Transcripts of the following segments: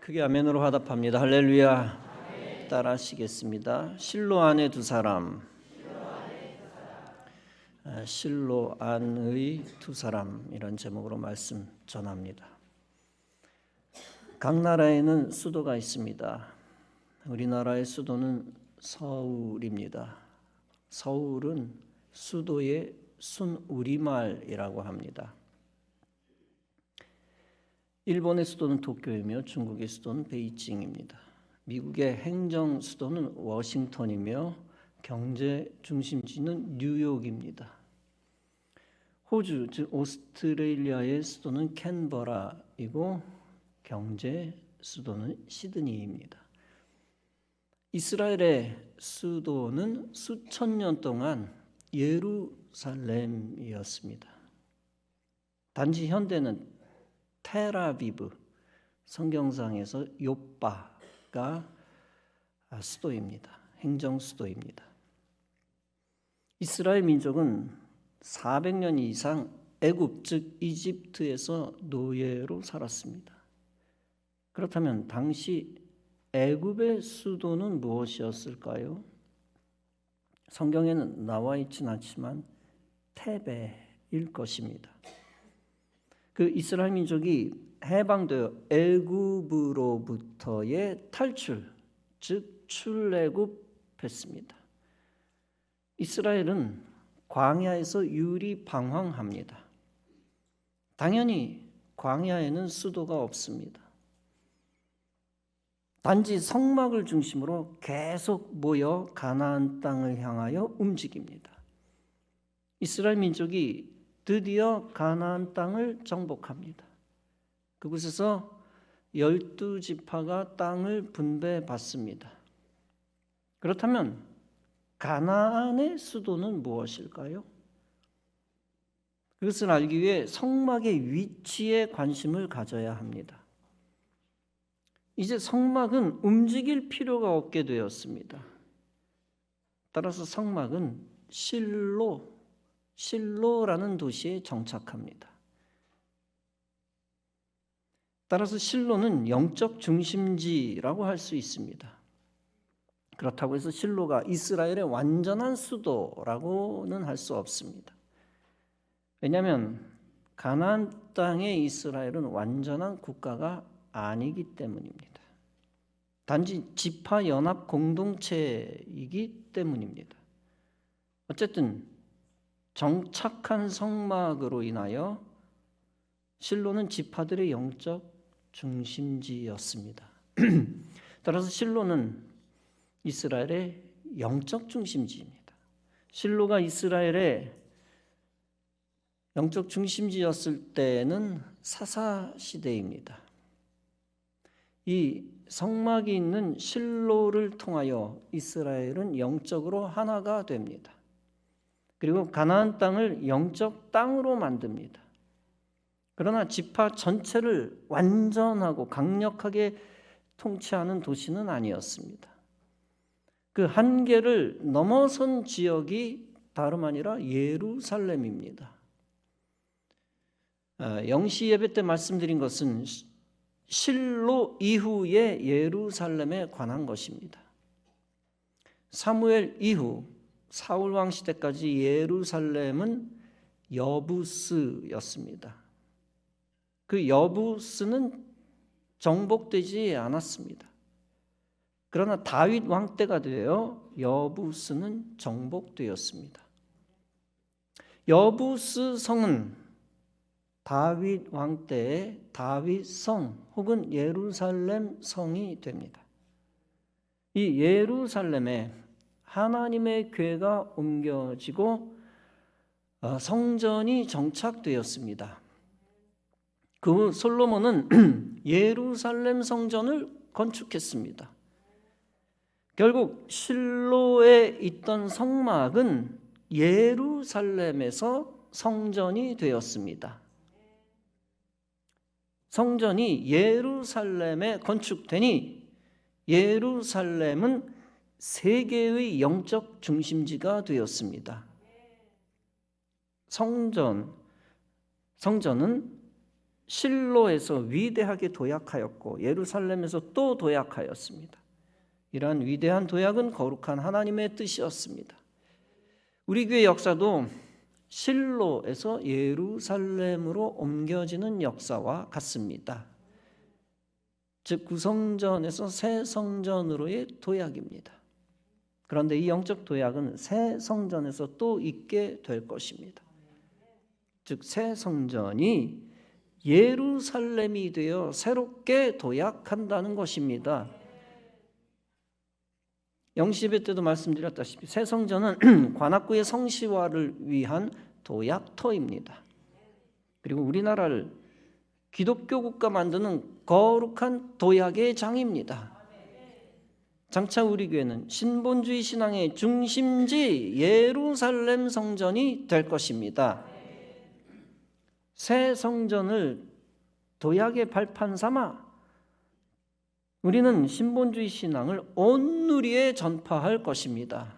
크게 아멘으로 화답합니다. 할렐루야. 따라 하시겠습니다. 실로 안에 두 사람. 실로 안의 두 사람, 이런 제목으로 말씀 전합니다. 각 나라에는 수도가 있습니다. 우리나라의 수도는 서울입니다. 서울은 수도의 순우리말이라고 합니다. 일본의 수도는 도쿄이며 중국의 수도는 베이징입니다. 미국의 행정 수도는 워싱턴이며 경제 중심지는 뉴욕입니다. 호주, 즉 오스트레일리아의 수도는 캔버라이고 경제 수도는 시드니입니다. 이스라엘의 수도는 수천 년 동안 예루살렘이었습니다. 단지 현대는 텔아비브, 성경상에서 요빠가 수도입니다. 행정 수도입니다. 이스라엘 민족은 400년 이상 애굽, 즉 이집트에서 노예로 살았습니다. 그렇다면 당시 애굽의 수도는 무엇이었을까요? 성경에는 나와 있지는 않지만 테베일 것입니다. 그 이스라엘 민족이 해방되어 애굽으로부터의 탈출, 즉 출애굽했습니다. 이스라엘은 광야에서 유리방황합니다. 당연히 광야에는 수도가 없습니다. 단지 성막을 중심으로 계속 모여 가나안 땅을 향하여 움직입니다. 이스라엘 민족이 드디어 가나안 땅을 정복합니다. 그곳에서 12지파가 땅을 분배받습니다. 그렇다면 가나안의 수도는 무엇일까요? 그것을 알기 위해 성막의 위치에 관심을 가져야 합니다. 이제 성막은 움직일 필요가 없게 되었습니다. 따라서 성막은 실로라는 도시에 정착합니다. 따라서 실로는 영적 중심지라고 할 수 있습니다. 그렇다고 해서 실로가 이스라엘의 완전한 수도라고는 할 수 없습니다. 왜냐하면 가나안 땅의 이스라엘은 완전한 국가가 아니기 때문입니다. 단지 지파 연합 공동체이기 때문입니다. 어쨌든 정착한 성막으로 인하여 실로는 지파들의 영적 중심지였습니다. 따라서 실로는 이스라엘의 영적 중심지입니다. 실로가 이스라엘의 영적 중심지였을 때는 사사시대입니다. 이 성막이 있는 실로를 통하여 이스라엘은 영적으로 하나가 됩니다. 그리고 가나안 땅을 영적 땅으로 만듭니다. 그러나 지파 전체를 완전하고 강력하게 통치하는 도시는 아니었습니다. 그 한계를 넘어선 지역이 다름 아니라 예루살렘입니다. 영시 예배 때 말씀드린 것은 실로 이후의 예루살렘에 관한 것입니다. 사무엘 이후 사울 왕 시대까지 예루살렘은 여부스였습니다. 그 여부스는 정복되지 않았습니다. 그러나 다윗 왕 때가 되어 여부스는 정복되었습니다. 여부스 성은 다윗 왕 때의 다윗성 혹은 예루살렘 성이 됩니다. 이 예루살렘에 하나님의 궤가 옮겨지고 성전이 정착되었습니다. 그 후 솔로몬은 예루살렘 성전을 건축했습니다. 결국 실로에 있던 성막은 예루살렘에서 성전이 되었습니다. 성전이 예루살렘에 건축되니 예루살렘은 세계의 영적 중심지가 되었습니다. 성전은 실로에서 위대하게 도약하였고 예루살렘에서 또 도약하였습니다. 이러한 위대한 도약은 거룩한 하나님의 뜻이었습니다. 우리 교회 역사도 실로에서 예루살렘으로 옮겨지는 역사와 같습니다. 즉 구성전에서 새 성전으로의 도약입니다. 그런데 이 영적 도약은 새 성전에서 또 있게 될 것입니다. 즉 새 성전이 예루살렘이 되어 새롭게 도약한다는 것입니다. 영시예배 때도 말씀드렸다시피 새 성전은 관악구의 성시화를 위한 도약터입니다. 그리고 우리나라를 기독교 국가 만드는 거룩한 도약의 장입니다. 장차 우리 교회는 신본주의 신앙의 중심지 예루살렘 성전이 될 것입니다. 새 성전을 도약의 발판 삼아 우리는 신본주의 신앙을 온 누리에 전파할 것입니다.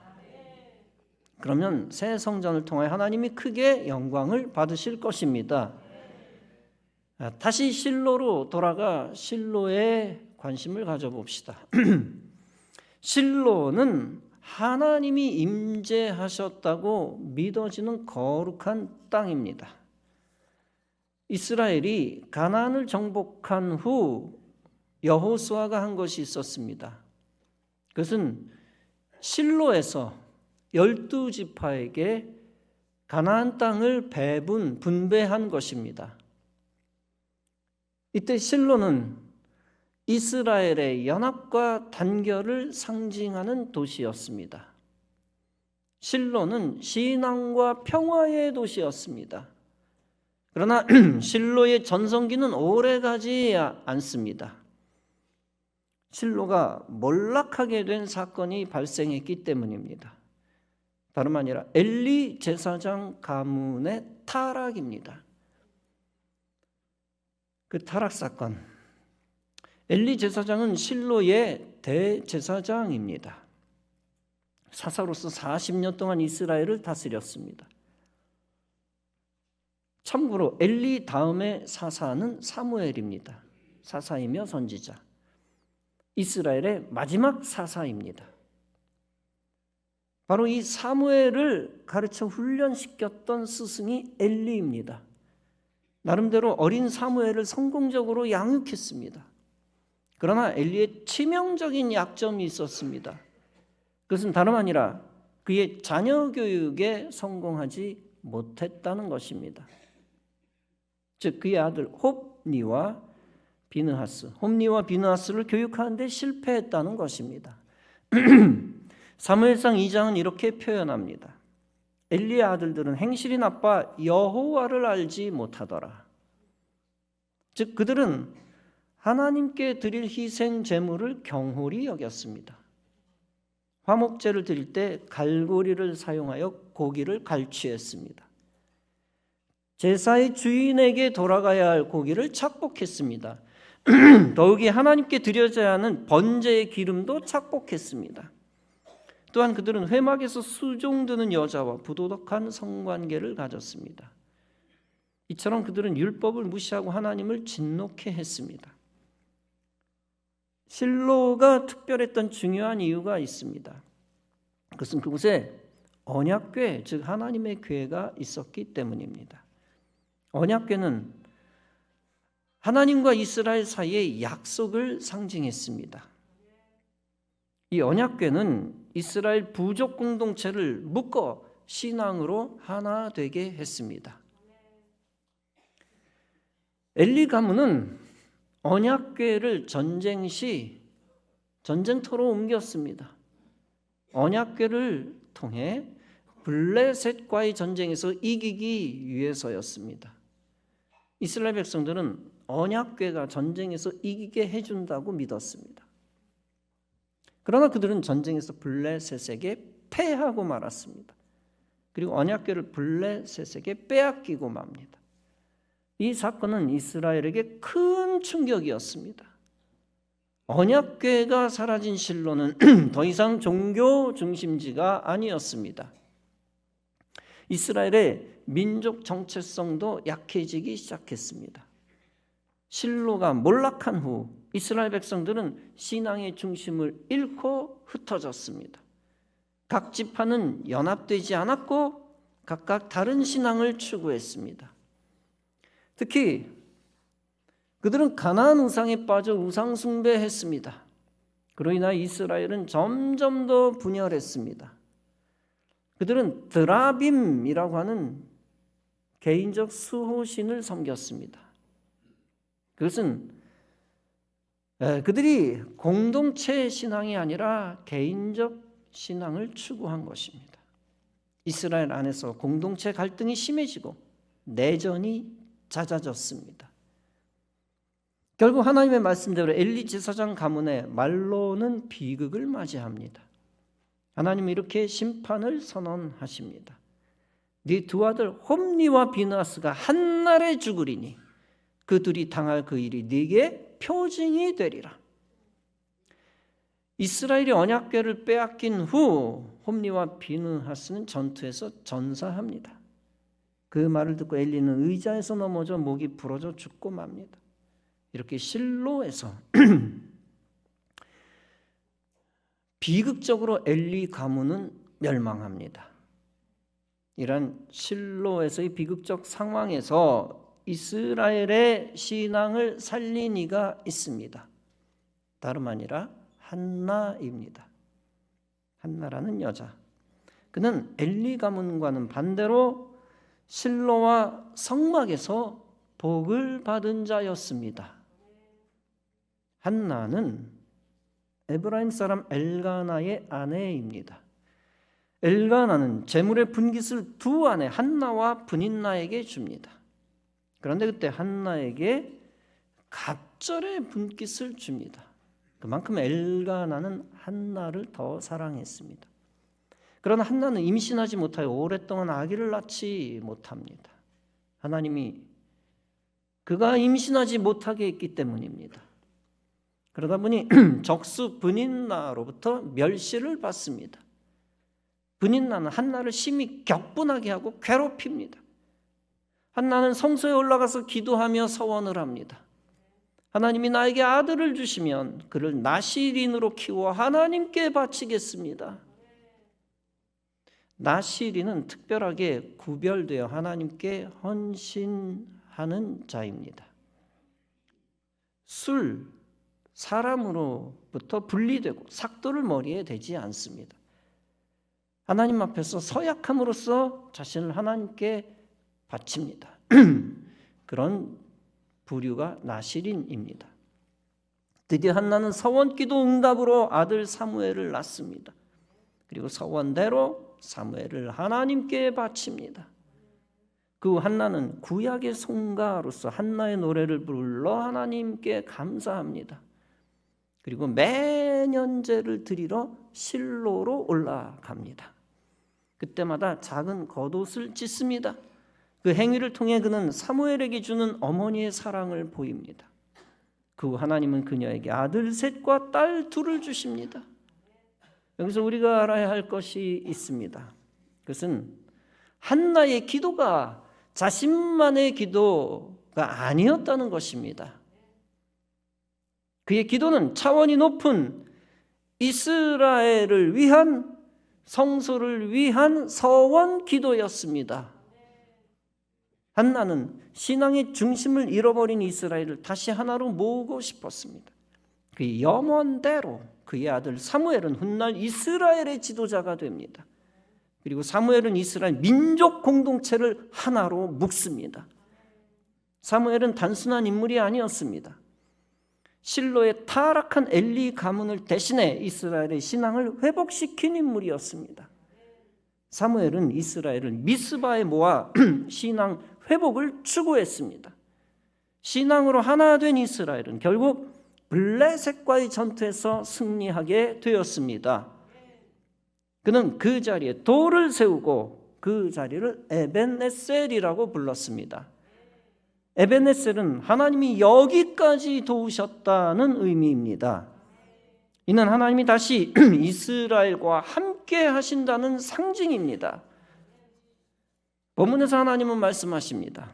그러면 새 성전을 통해 하나님이 크게 영광을 받으실 것입니다. 다시 실로로 돌아가 실로에 관심을 가져봅시다. 실로는 하나님이 임재하셨다고 믿어지는 거룩한 땅입니다. 이스라엘이 가나안을 정복한 후 여호수아가 한 것이 있었습니다. 그것은 실로에서 12지파에게 가나안 땅을 분배한 것입니다. 이때 실로는 이스라엘의 연합과 단결을 상징하는 도시였습니다. 실로는 신앙과 평화의 도시였습니다. 그러나 실로의 전성기는 오래가지 않습니다. 실로가 몰락하게 된 사건이 발생했기 때문입니다. 다름 아니라 엘리 제사장 가문의 타락입니다. 그 타락 사건, 엘리 제사장은 실로의 대제사장입니다. 사사로서 40년 동안 이스라엘을 다스렸습니다. 참고로 엘리 다음의 사사는 사무엘입니다. 사사이며 선지자. 이스라엘의 마지막 사사입니다. 바로 이 사무엘을 가르쳐 훈련시켰던 스승이 엘리입니다. 나름대로 어린 사무엘을 성공적으로 양육했습니다. 그러나 엘리의 치명적인 약점이 있었습니다. 그것은 다름 아니라 그의 자녀 교육에 성공하지 못했다는 것입니다. 즉 그의 아들 홉니와 비느하스를 교육하는데 실패했다는 것입니다. 사무엘상 2장은 이렇게 표현합니다. 엘리의 아들들은 행실이 나빠 여호와를 알지 못하더라. 즉 그들은 하나님께 드릴 희생 제물을 경홀히 여겼습니다. 화목제를 드릴 때 갈고리를 사용하여 고기를 갈취했습니다. 제사의 주인에게 돌아가야 할 고기를 착복했습니다. 더욱이 하나님께 드려져야 하는 번제의 기름도 착복했습니다. 또한 그들은 회막에서 수종드는 여자와 부도덕한 성관계를 가졌습니다. 이처럼 그들은 율법을 무시하고 하나님을 진노케 했습니다. 실로가 특별했던 중요한 이유가 있습니다. 그것은 그곳에 언약궤, 즉 하나님의 궤가 있었기 때문입니다. 언약궤는 하나님과 이스라엘 사이의 약속을 상징했습니다. 이 언약궤는 이스라엘 부족 공동체를 묶어 신앙으로 하나 되게 했습니다. 엘리 가문은 언약궤를 전쟁 시 전쟁터로 옮겼습니다. 언약궤를 통해 블레셋과의 전쟁에서 이기기 위해서였습니다. 이스라엘 백성들은 언약궤가 전쟁에서 이기게 해준다고 믿었습니다. 그러나 그들은 전쟁에서 블레셋에게 패하고 말았습니다. 그리고 언약궤를 블레셋에게 빼앗기고 맙니다. 이 사건은 이스라엘에게 큰 충격이었습니다. 언약궤가 사라진 실로는 더 이상 종교 중심지가 아니었습니다. 이스라엘의 민족 정체성도 약해지기 시작했습니다. 실로가 몰락한 후 이스라엘 백성들은 신앙의 중심을 잃고 흩어졌습니다. 각 지파는 연합되지 않았고 각각 다른 신앙을 추구했습니다. 특히 그들은 가나안 우상에 빠져 우상 숭배했습니다. 그로 인하여 이스라엘은 점점 더 분열했습니다. 그들은 드라빔이라고 하는 개인적 수호신을 섬겼습니다. 그것은 그들이 공동체 신앙이 아니라 개인적 신앙을 추구한 것입니다. 이스라엘 안에서 공동체 갈등이 심해지고 내전이 잦아졌습니다. 결국 하나님의 말씀대로 엘리 제사장 가문에 말로는 비극을 맞이합니다. 하나님은 이렇게 심판을 선언하십니다. 네 두 아들 홈니와 비느하스가 한날에 죽으리니 그들이 당할 그 일이 네게 표징이 되리라. 이스라엘이 언약궤를 빼앗긴 후 홈니와 비느하스는 전투에서 전사합니다. 그 말을 듣고 엘리는 의자에서 넘어져 목이 부러져 죽고 맙니다. 이렇게 실로에서 비극적으로 엘리 가문은 멸망합니다. 이런 실로에서의 비극적 상황에서 이스라엘의 신앙을 살린 이가 있습니다. 다름 아니라 한나입니다. 한나라는 여자. 그는 엘리 가문과는 반대로 실로와 성막에서 복을 받은 자였습니다. 한나는 에브라임 사람 엘가나의 아내입니다. 엘가나는 재물의 분깃을 두 아내 한나와 브닌나에게 줍니다. 그런데 그때 한나에게 갑절의 분깃을 줍니다. 그만큼 엘가나는 한나를 더 사랑했습니다. 그러나 한나는 임신하지 못하여 오랫동안 아기를 낳지 못합니다. 하나님이 그가 임신하지 못하게 했기 때문입니다. 그러다 보니 적수 브닌나로부터 멸시를 받습니다. 브닌나는 한나를 심히 격분하게 하고 괴롭힙니다. 한나는 성소에 올라가서 기도하며 서원을 합니다. 하나님이 나에게 아들을 주시면 그를 나시린으로 키워 하나님께 바치겠습니다. 나시린은 특별하게 구별되어 하나님께 헌신하는 자입니다. 술, 사람으로부터 분리되고 삭도를 머리에 대지 않습니다. 하나님 앞에서 서약함으로써 자신을 하나님께 바칩니다. 그런 부류가 나시린입니다. 드디어 한나는 서원기도 응답으로 아들 사무엘을 낳습니다. 그리고 서원대로 사무엘을 하나님께 바칩니다. 그 후 한나는 구약의 송가로서 한나의 노래를 불러 하나님께 감사합니다. 그리고 매년제를 드리러 실로로 올라갑니다. 그때마다 작은 겉옷을 찢습니다. 그 행위를 통해 그는 사무엘에게 주는 어머니의 사랑을 보입니다. 그 후 하나님은 그녀에게 아들 셋과 딸 둘을 주십니다. 여기서 우리가 알아야 할 것이 있습니다. 그것은 한나의 기도가 자신만의 기도가 아니었다는 것입니다. 그의 기도는 차원이 높은 이스라엘을 위한 성소를 위한 서원 기도였습니다. 한나는 신앙의 중심을 잃어버린 이스라엘을 다시 하나로 모으고 싶었습니다. 그 염원대로 그의 아들 사무엘은 훗날 이스라엘의 지도자가 됩니다. 그리고 사무엘은 이스라엘 민족 공동체를 하나로 묶습니다. 사무엘은 단순한 인물이 아니었습니다. 실로의 타락한 엘리 가문을 대신해 이스라엘의 신앙을 회복시킨 인물이었습니다. 사무엘은 이스라엘을 미스바에 모아 신앙 회복을 추구했습니다. 신앙으로 하나 된 이스라엘은 결국 블레셋과의 전투에서 승리하게 되었습니다. 그는 그 자리에 돌을 세우고 그 자리를 에벤에셀이라고 불렀습니다. 에벤에셀은 하나님이 여기까지 도우셨다는 의미입니다. 이는 하나님이 다시 이스라엘과 함께 하신다는 상징입니다. 본문에서 하나님은 말씀하십니다.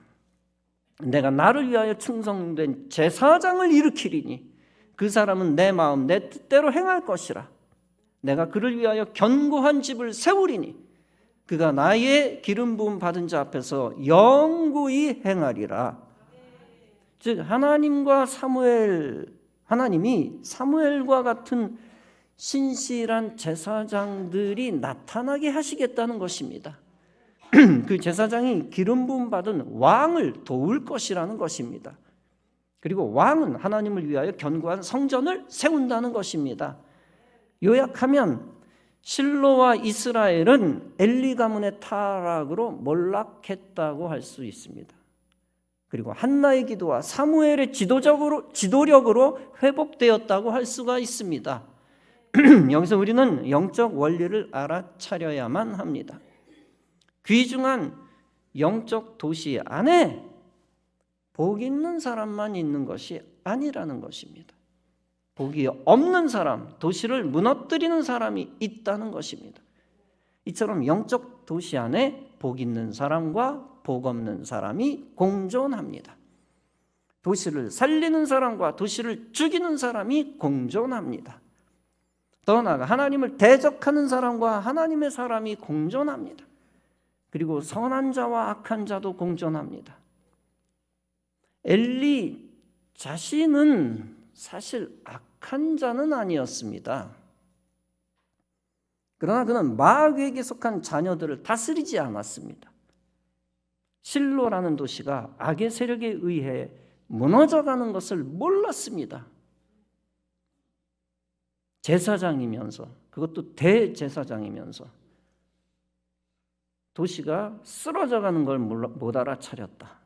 내가 나를 위하여 충성된 제사장을 일으키리니 그 사람은 내 마음 내 뜻대로 행할 것이라. 내가 그를 위하여 견고한 집을 세우리니 그가 나의 기름 부음 받은 자 앞에서 영구히 행하리라. 즉 하나님이 사무엘과 같은 신실한 제사장들이 나타나게 하시겠다는 것입니다. 그 제사장이 기름 부음 받은 왕을 도울 것이라는 것입니다. 그리고 왕은 하나님을 위하여 견고한 성전을 세운다는 것입니다. 요약하면 실로와 이스라엘은 엘리 가문의 타락으로 몰락했다고 할 수 있습니다. 그리고 한나의 기도와 사무엘의 지도력으로 회복되었다고 할 수가 있습니다. 여기서 우리는 영적 원리를 알아차려야만 합니다. 귀중한 영적 도시 안에 복 있는 사람만 있는 것이 아니라는 것입니다. 복이 없는 사람, 도시를 무너뜨리는 사람이 있다는 것입니다. 이처럼 영적 도시 안에 복 있는 사람과 복 없는 사람이 공존합니다. 도시를 살리는 사람과 도시를 죽이는 사람이 공존합니다. 더 나아가 하나님을 대적하는 사람과 하나님의 사람이 공존합니다. 그리고 선한 자와 악한 자도 공존합니다. 엘리 자신은 사실 악한 자는 아니었습니다. 그러나 그는 마귀에게 속한 자녀들을 다스리지 않았습니다. 실로라는 도시가 악의 세력에 의해 무너져가는 것을 몰랐습니다. 제사장이면서, 그것도 대제사장이면서 도시가 쓰러져가는 걸 못 알아차렸다.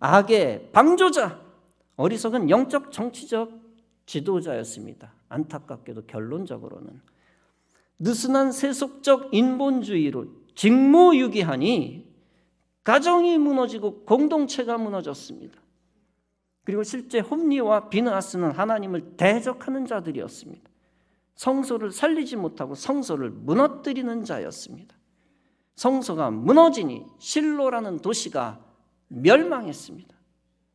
악의 방조자, 어리석은 영적 정치적 지도자였습니다. 안타깝게도 결론적으로는 느슨한 세속적 인본주의로 직무유기하니 가정이 무너지고 공동체가 무너졌습니다. 그리고 실제 홈리와 비느하스는 하나님을 대적하는 자들이었습니다. 성소를 살리지 못하고 성소를 무너뜨리는 자였습니다. 성소가 무너지니 실로라는 도시가 멸망했습니다.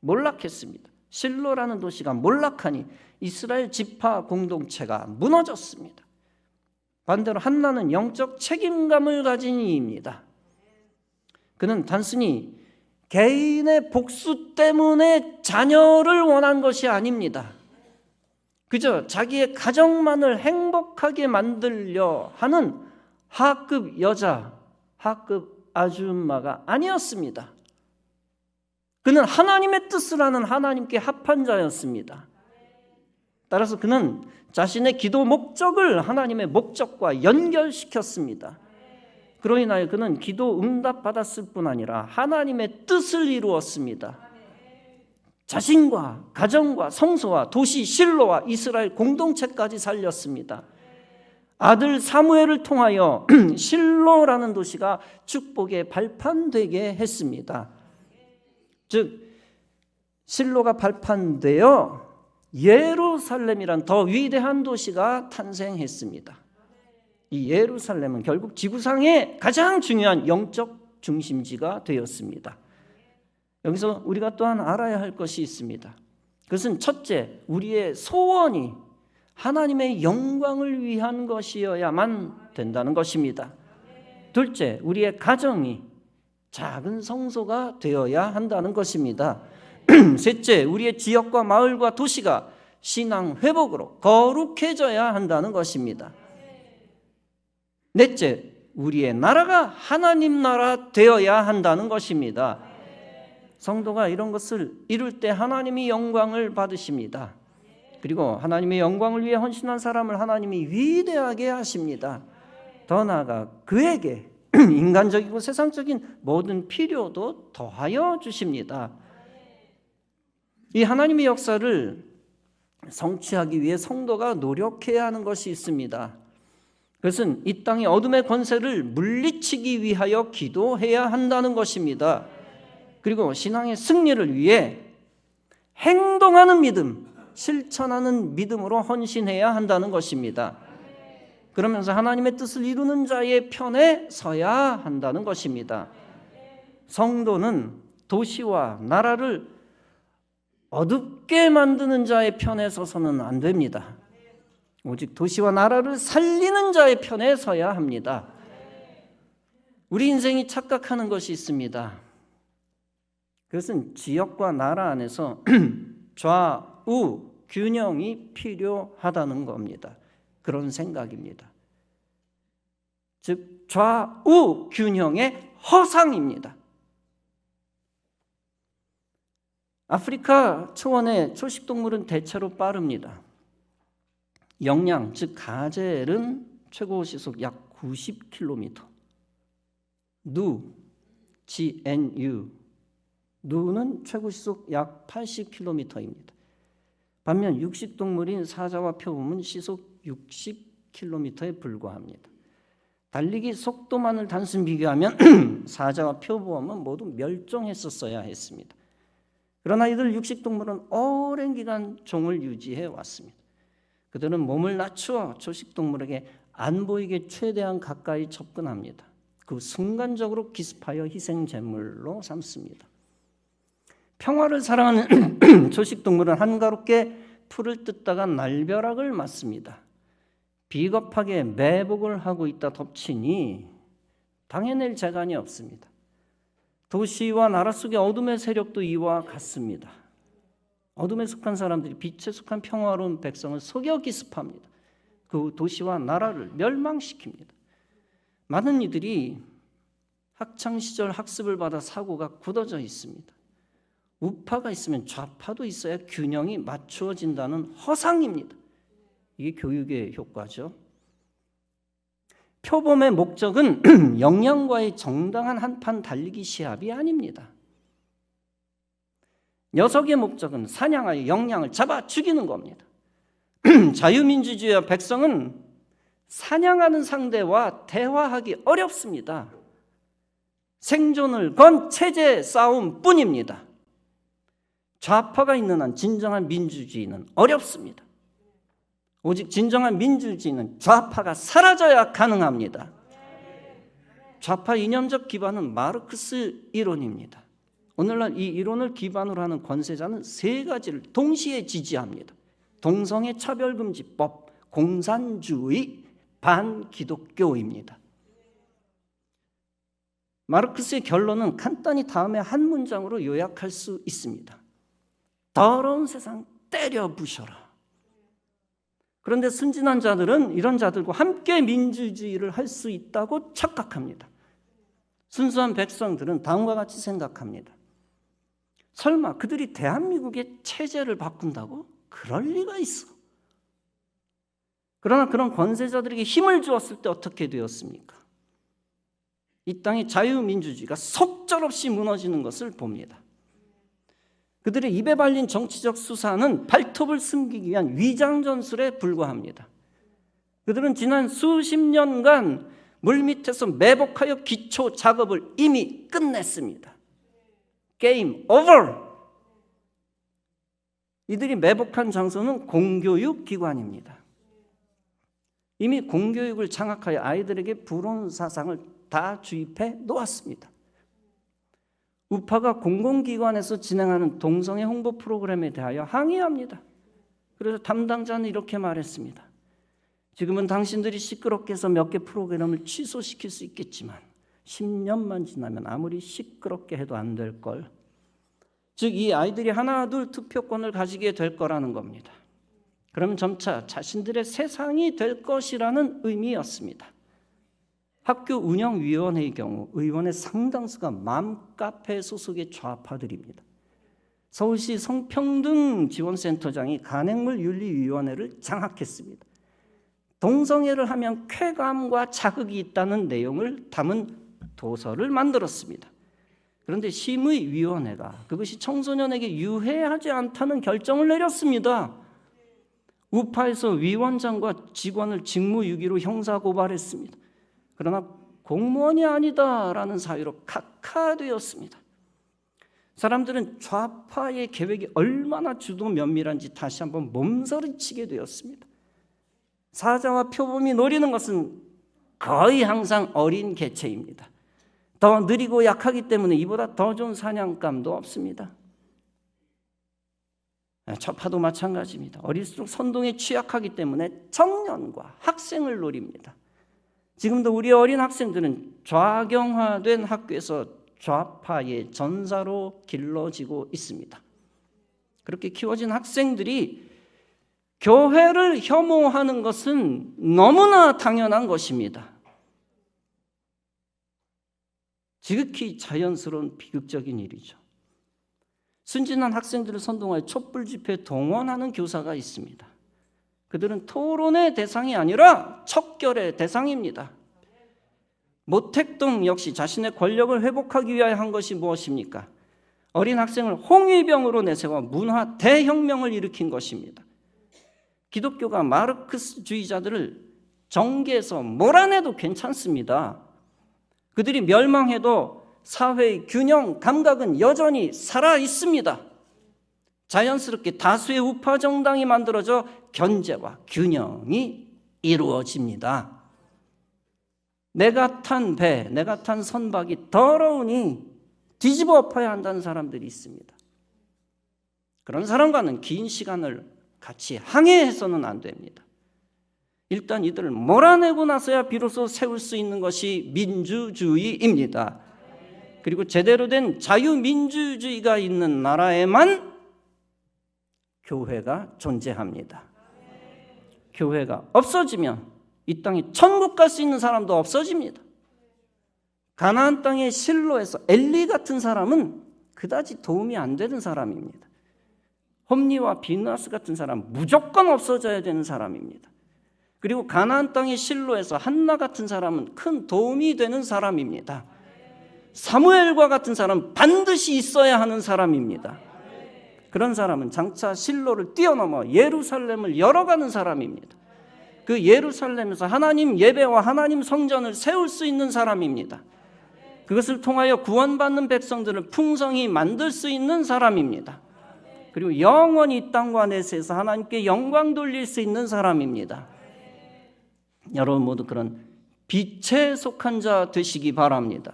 몰락했습니다. 실로라는 도시가 몰락하니 이스라엘 지파 공동체가 무너졌습니다. 반대로 한나는 영적 책임감을 가진 이입니다. 그는 단순히 개인의 복수 때문에 자녀를 원한 것이 아닙니다. 그저 자기의 가정만을 행복하게 만들려 하는 하급 여자, 하급 아줌마가 아니었습니다. 그는 하나님의 뜻을 하는 하나님께 합한 자였습니다. 따라서 그는 자신의 기도 목적을 하나님의 목적과 연결시켰습니다. 그로 인하여 그는 기도 응답받았을 뿐 아니라 하나님의 뜻을 이루었습니다. 자신과 가정과 성소와 도시 실로와 이스라엘 공동체까지 살렸습니다. 아들 사무엘을 통하여 실로라는 도시가 축복의 발판되게 했습니다. 즉 실로가 발판되어 예루살렘이란 더 위대한 도시가 탄생했습니다. 이 예루살렘은 결국 지구상의 가장 중요한 영적 중심지가 되었습니다. 여기서 우리가 또한 알아야 할 것이 있습니다. 그것은 첫째, 우리의 소원이 하나님의 영광을 위한 것이어야만 된다는 것입니다. 둘째, 우리의 가정이 작은 성소가 되어야 한다는 것입니다. 셋째, 우리의 지역과 마을과 도시가 신앙 회복으로 거룩해져야 한다는 것입니다. 넷째, 우리의 나라가 하나님 나라 되어야 한다는 것입니다. 성도가 이런 것을 이룰 때 하나님이 영광을 받으십니다. 그리고 하나님의 영광을 위해 헌신한 사람을 하나님이 위대하게 하십니다. 더 나아가 그에게 인간적이고 세상적인 모든 필요도 더하여 주십니다. 이 하나님의 역사를 성취하기 위해 성도가 노력해야 하는 것이 있습니다. 그것은 이 땅의 어둠의 권세를 물리치기 위하여 기도해야 한다는 것입니다. 그리고 신앙의 승리를 위해 행동하는 믿음, 실천하는 믿음으로 헌신해야 한다는 것입니다. 그러면서 하나님의 뜻을 이루는 자의 편에 서야 한다는 것입니다. 성도는 도시와 나라를 어둡게 만드는 자의 편에 서서는 안 됩니다. 오직 도시와 나라를 살리는 자의 편에 서야 합니다. 우리 인생이 착각하는 것이 있습니다. 그것은 지역과 나라 안에서 좌우 균형이 필요하다는 겁니다. 그런 생각입니다. 즉 좌우 균형의 허상입니다. 아프리카 초원의 초식동물은 대체로 빠릅니다. 영양, 즉 가젤은 최고 시속 약 90km. GNU, 누는 최고 시속 약 80km입니다. 반면 육식동물인 사자와 표범은 시속 60km에 불과합니다. 달리기 속도만을 단순 비교하면 사자와 표범은 모두 멸종했었어야 했습니다. 그러나 이들 육식동물은 오랜 기간 종을 유지해 왔습니다. 그들은 몸을 낮추어 초식동물에게 안 보이게 최대한 가까이 접근합니다. 그 순간적으로 기습하여 희생제물로 삼습니다. 평화를 사랑하는 초식동물은 한가롭게 풀을 뜯다가 날벼락을 맞습니다. 비겁하게 매복을 하고 있다 덮치니 당해낼 재간이 없습니다. 도시와 나라 속의 어둠의 세력도 이와 같습니다. 어둠에 속한 사람들이 빛에 속한 평화로운 백성을 속여 기습합니다. 그 도시와 나라를 멸망시킵니다. 많은 이들이 학창시절 학습을 받아 사고가 굳어져 있습니다. 우파가 있으면 좌파도 있어야 균형이 맞추어진다는 허상입니다. 이게 교육의 효과죠. 표범의 목적은 영양과의 정당한 한판 달리기 시합이 아닙니다. 녀석의 목적은 사냥하여 영양을 잡아 죽이는 겁니다. 자유민주주의와 백성은 사냥하는 상대와 대화하기 어렵습니다. 생존을 건 체제 싸움뿐입니다. 좌파가 있는 한 진정한 민주주의는 어렵습니다. 오직 진정한 민주주의는 좌파가 사라져야 가능합니다. 좌파 이념적 기반은 마르크스 이론입니다. 오늘날 이 이론을 기반으로 하는 권세자는 세 가지를 동시에 지지합니다. 동성애 차별금지법, 공산주의, 반기독교입니다. 마르크스의 결론은 간단히 다음에 한 문장으로 요약할 수 있습니다. 더러운 세상 때려 부셔라. 그런데 순진한 자들은 이런 자들과 함께 민주주의를 할 수 있다고 착각합니다. 순수한 백성들은 다음과 같이 생각합니다. 설마 그들이 대한민국의 체제를 바꾼다고? 그럴 리가 있어. 그러나 그런 권세자들에게 힘을 주었을 때 어떻게 되었습니까? 이 땅의 자유민주주의가 속절없이 무너지는 것을 봅니다. 그들의 입에 발린 정치적 수사는 발톱을 숨기기 위한 위장전술에 불과합니다. 그들은 지난 수십 년간 물밑에서 매복하여 기초 작업을 이미 끝냈습니다. 게임 오버! 이들이 매복한 장소는 공교육 기관입니다. 이미 공교육을 장악하여 아이들에게 불온 사상을 다 주입해 놓았습니다. 우파가 공공기관에서 진행하는 동성애 홍보 프로그램에 대하여 항의합니다. 그래서 담당자는 이렇게 말했습니다. 지금은 당신들이 시끄럽게 해서 몇 개 프로그램을 취소시킬 수 있겠지만 10년만 지나면 아무리 시끄럽게 해도 안 될 걸. 즉 이 아이들이 하나 둘 투표권을 가지게 될 거라는 겁니다. 그러면 점차 자신들의 세상이 될 것이라는 의미였습니다. 학교 운영위원회의 경우 의원의 상당수가 맘카페 소속의 좌파들입니다. 서울시 성평등지원센터장이 간행물윤리위원회를 장악했습니다. 동성애를 하면 쾌감과 자극이 있다는 내용을 담은 도서를 만들었습니다. 그런데 심의위원회가 그것이 청소년에게 유해하지 않다는 결정을 내렸습니다. 우파에서 위원장과 직원을 직무유기로 형사고발했습니다. 그러나 공무원이 아니다라는 사유로 각하되었습니다. 사람들은 좌파의 계획이 얼마나 주도 면밀한지 다시 한번 몸서리치게 되었습니다. 사자와 표범이 노리는 것은 거의 항상 어린 개체입니다. 더 느리고 약하기 때문에 이보다 더 좋은 사냥감도 없습니다. 처파도 마찬가지입니다. 어릴수록 선동에 취약하기 때문에 청년과 학생을 노립니다. 지금도 우리 어린 학생들은 좌경화된 학교에서 좌파의 전사로 길러지고 있습니다. 그렇게 키워진 학생들이 교회를 혐오하는 것은 너무나 당연한 것입니다. 지극히 자연스러운 비극적인 일이죠. 순진한 학생들을 선동하여 촛불 집회에 동원하는 교사가 있습니다. 그들은 토론의 대상이 아니라 척결의 대상입니다. 모택동 역시 자신의 권력을 회복하기 위하여 한 것이 무엇입니까? 어린 학생을 홍위병으로 내세워 문화 대혁명을 일으킨 것입니다. 기독교가 마르크스주의자들을 정계에서 몰아내도 괜찮습니다. 그들이 멸망해도 사회의 균형 감각은 여전히 살아 있습니다. 자연스럽게 다수의 우파 정당이 만들어져 견제와 균형이 이루어집니다. 내가 탄 배, 내가 탄 선박이 더러우니 뒤집어 엎어야 한다는 사람들이 있습니다. 그런 사람과는 긴 시간을 같이 항해해서는 안 됩니다. 일단 이들을 몰아내고 나서야 비로소 세울 수 있는 것이 민주주의입니다. 그리고 제대로 된 자유민주주의가 있는 나라에만 교회가 존재합니다. 교회가 없어지면 이 땅에 천국 갈 수 있는 사람도 없어집니다. 가나안 땅의 실로에서 엘리 같은 사람은 그다지 도움이 안 되는 사람입니다. 홈리와 비느하스 같은 사람 무조건 없어져야 되는 사람입니다. 그리고 가나안 땅의 실로에서 한나 같은 사람은 큰 도움이 되는 사람입니다. 사무엘과 같은 사람은 반드시 있어야 하는 사람입니다. 그런 사람은 장차 실로를 뛰어넘어 예루살렘을 열어가는 사람입니다. 그 예루살렘에서 하나님 예배와 하나님 성전을 세울 수 있는 사람입니다. 그것을 통하여 구원받는 백성들을 풍성히 만들 수 있는 사람입니다. 그리고 영원히 이 땅과 내세에서 하나님께 영광 돌릴 수 있는 사람입니다. 여러분 모두 그런 빛에 속한 자 되시기 바랍니다.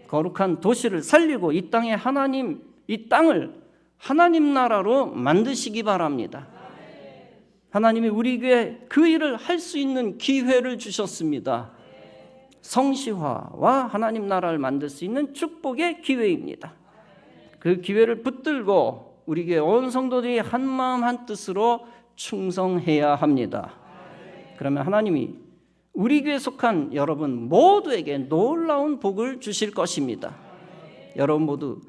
거룩한 도시를 살리고 이 땅에 이 땅을 하나님 나라로 만드시기 바랍니다. 하나님이 우리 교회에 그 일을 할 수 있는 기회를 주셨습니다. 성시화와 하나님 나라를 만들 수 있는 축복의 기회입니다. 그 기회를 붙들고 우리 교회 온 성도들이 한 마음 한 뜻으로 충성해야 합니다. 그러면 하나님이 우리 교회에 속한 여러분 모두에게 놀라운 복을 주실 것입니다. 여러분 모두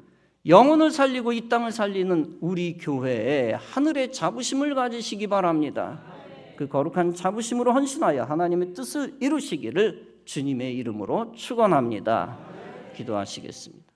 영혼을 살리고 이 땅을 살리는 우리 교회에 하늘의 자부심을 가지시기 바랍니다. 그 거룩한 자부심으로 헌신하여 하나님의 뜻을 이루시기를 주님의 이름으로 축원합니다. 기도하시겠습니다.